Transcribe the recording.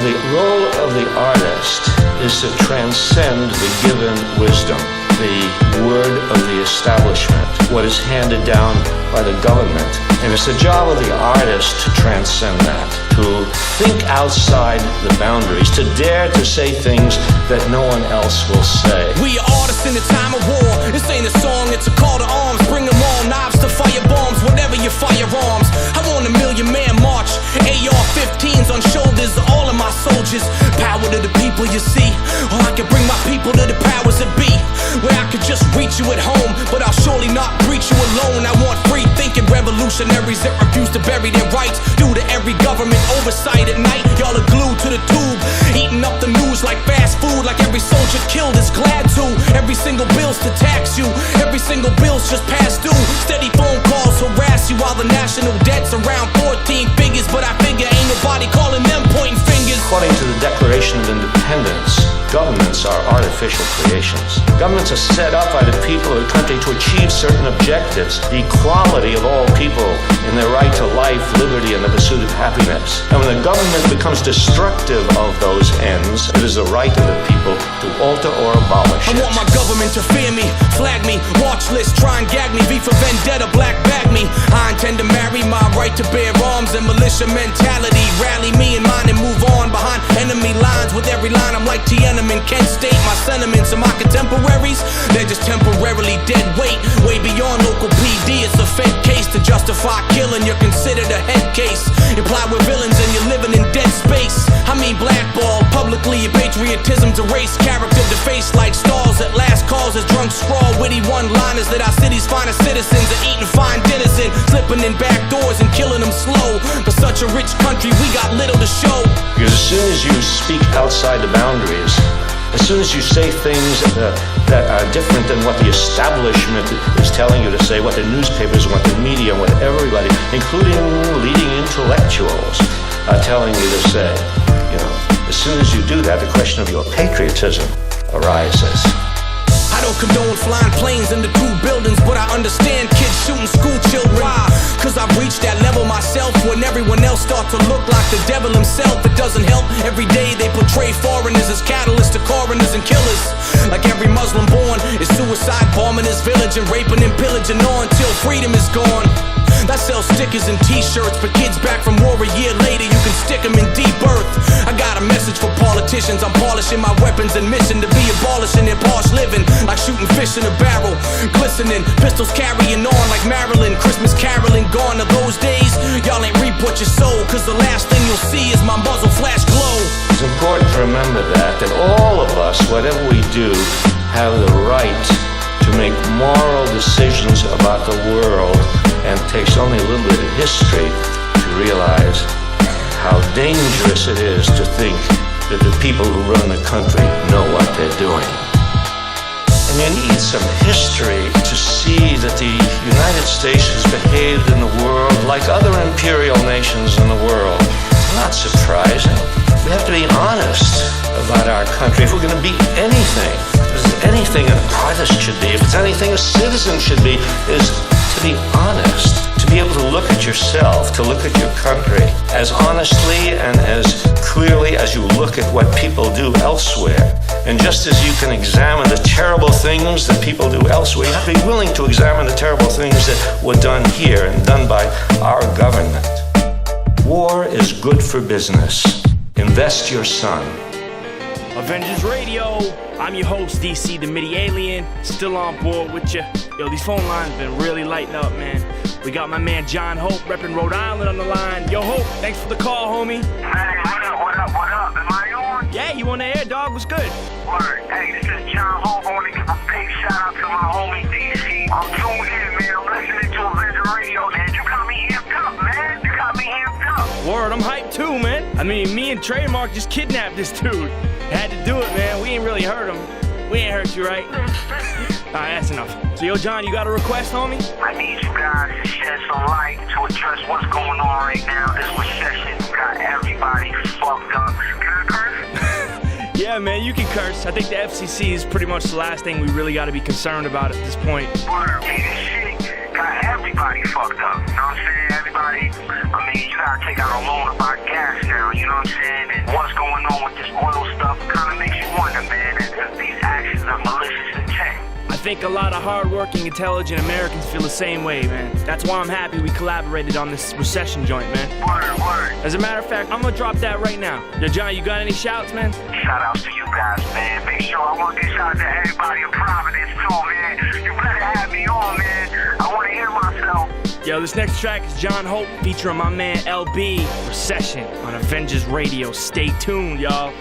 The role of the artist is to transcend the given wisdom, the word of the establishment, what is handed down by the government. And it's the job of the artist to transcend that, to think outside the boundaries, to dare to say things that no one else will say. We are artists in the time of war. This ain't a song, it's a call to arms. Bring them all, knives to fire bombs, whatever your firearms. I want a million-man march, AR-15s on shoulders of all of my soldiers. Power to the people, you see. Or I can bring my people to the powers that be, where I could just reach you at home, but I'll surely not reach you alone. I want free-thinking revolutionaries that refuse to bury their rights due to every government oversight at night. Y'all are glued to the tube, eating up the news like fast food, like every soldier killed is glad to. Every single bill's to tax you, every single bill's just past due. Steady phone calls harass you while the national debt's around 14 figures, but I figure ain't nobody calling them pointing fingers. According to the Declaration of Independence, governments are artificial creations. Governments are set up by the people of the country to achieve certain objectives, the equality of all people in their right to life, liberty, and the pursuit of happiness. And when the government becomes destructive of those ends, it is the right of the people to alter or abolish it. I want my government to fear me, flag me, watch list, try and gag me, V for vendetta, black bag me. I intend to marry my right to bear arms and militia mentality. Rally me and mine and move on behind enemy lines. With every line I'm like Tiananmen, can't state my sentiments. And my contemporaries, they're just temporarily dead weight, way beyond local PD. It's a fed case to justify killing. You're considered a head case. Imply we're villains and you're living in dead space. I mean blackball publicly, your patriotism's erased, character defaced like stars at last calls as drunk scrawl. Witty one-liners that our city's finest citizens are eating fine dinners in, slipping in back doors and killing them slow. For such a rich country, we got little to show. Because as soon as you speak outside the boundaries, as soon as you say things that are different than what the establishment is telling you to say, what the newspapers, what the media, what everybody, including leading intellectuals, are telling you to say, as soon as you do that, the question of your patriotism arises. I don't condone flying planes into 2 buildings, but I understand kids shooting school children. Why? Cause I've reached that level myself when everyone else starts to look like the devil himself. It doesn't help. Every day they portray foreigners as catalysts to coroners and killers. Like every Muslim born is suicide bombing his village and raping and pillaging on till freedom is gone. I sell stickers and t-shirts for kids back from war a year later. You can stick them in deep earth. I got a message for politicians. I'm polishing my weapons and mission to be abolishing their posh living, like shooting fish in a barrel, glistening, pistols carrying on like Maryland. Christmas caroling, gone are those days. Y'all ain't reap what you sow, cause the last thing you'll see is my muzzle flash glow. It's important to remember that all of us, whatever we do, have the right to make moral decisions about the world. And it takes only a little bit of history to realize how dangerous it is to think that the people who run the country know what they're doing. And you need some history to see that the United States has behaved in the world like other imperial nations in the world. It's not surprising. We have to be honest about our country. If we're going to be anything, if there's anything an artist should be, if it's anything a citizen should be, is to be honest, to be able to look at yourself, to look at your country as honestly and as clearly as you look at what people do elsewhere. And just as you can examine the terrible things that people do elsewhere, you have to be willing to examine the terrible things that were done here and done by our government. War is good for business. Invest your son. Avengers Radio, I'm your host, DC, the MIDI alien, still on board with you. Yo, these phone lines been really lighting up, man. We got my man John Hope, repping Rhode Island on the line. Yo, Hope, thanks for the call, homie. Hey, what up? Am I on? Yeah, you on the air, dog? What's good? Word. Hey, this is John Hope. I want to give a big shout out to my homie, DC. I'm tuned in, man. I'm listening to Avengers Radio, man. You got me amped up, man. You got me amped up. Word, I'm hyped too, man. I mean, me and Trademark just kidnapped this dude. Had to do it, man. We ain't really hurt him. We ain't hurt you, right? Alright, that's enough. So, yo, John, you got a request, homie? I need you guys to shed some light to address what's going on right now. This recession got everybody fucked up. Can I curse? Yeah, man, you can curse. I think the FCC is pretty much the last thing we really got to be concerned about at this point. Word, man, this shit got everybody fucked up. You know what I'm saying? Everybody, I mean, you gotta take out a loan to buy gas now, you know what I'm saying? And what's going think a lot of hardworking, intelligent Americans feel the same way, man. That's why I'm happy we collaborated on this recession joint, man. Word. As a matter of fact, I'm gonna drop that right now. Yo, John, you got any shouts, man? Shout outs to you guys, man. Make sure I want to give shout out to everybody in Providence, too, man. You better have me on, man. I want to hear myself. Yo, this next track is John Hope featuring my man LB, Recession on Avengers Radio. Stay tuned, y'all.